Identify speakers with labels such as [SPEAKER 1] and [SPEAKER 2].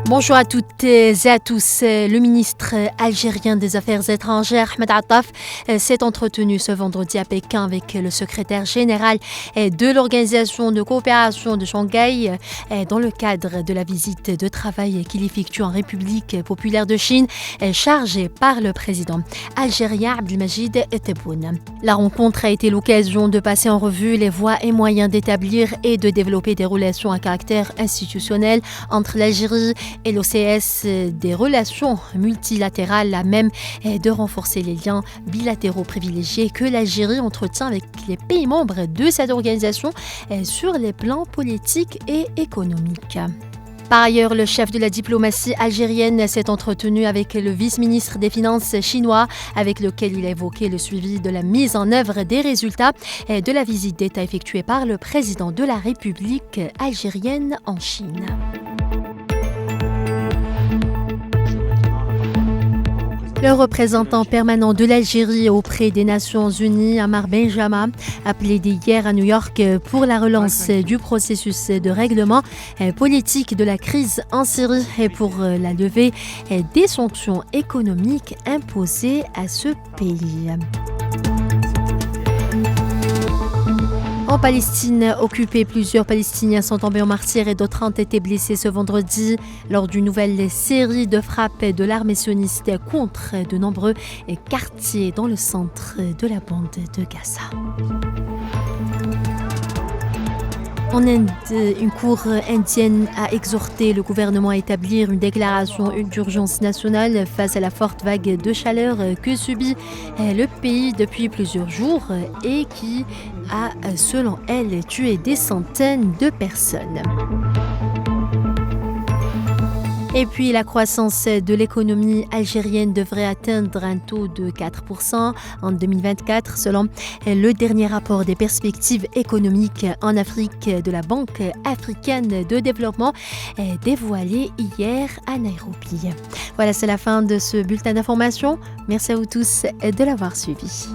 [SPEAKER 1] Bonjour à toutes et à tous. Le ministre algérien des Affaires étrangères, Ahmed Attaf, s'est entretenu ce vendredi à Pékin avec le secrétaire général de l'Organisation de coopération de Shanghai dans le cadre de la visite de travail qu'il effectue en République populaire de Chine, chargée par le président algérien Abdelmajid Tebboune. La rencontre a été l'occasion de passer en revue les voies et moyens d'établir et de développer des relations à caractère institutionnel entre l'Algérie et l'OCS, des relations multilatérales à même de renforcer les liens bilatéraux privilégiés que l'Algérie entretient avec les pays membres de cette organisation sur les plans politiques et économiques. Par ailleurs, le chef de la diplomatie algérienne s'est entretenu avec le vice-ministre des Finances chinois, avec lequel il a évoqué le suivi de la mise en œuvre des résultats de la visite d'État effectuée par le président de la République algérienne en Chine. Le représentant permanent de l'Algérie auprès des Nations Unies, Amar Benjama, a plaidé hier à New York pour la relance du processus de règlement politique de la crise en Syrie et pour la levée des sanctions économiques imposées à ce pays. En Palestine occupée, plusieurs Palestiniens sont tombés en martyrs et d'autres ont été blessés ce vendredi lors d'une nouvelle série de frappes de l'armée sioniste contre de nombreux quartiers dans le centre de la bande de Gaza. En Inde, une cour indienne a exhorté le gouvernement à établir une déclaration d'urgence nationale face à la forte vague de chaleur que subit le pays depuis plusieurs jours et qui a, selon elle, tué des centaines de personnes. Et puis, la croissance de l'économie algérienne devrait atteindre un taux de 4% en 2024, selon le dernier rapport des perspectives économiques en Afrique de la Banque africaine de développement dévoilé hier à Nairobi. Voilà, c'est la fin de ce bulletin d'information. Merci à vous tous de l'avoir suivi.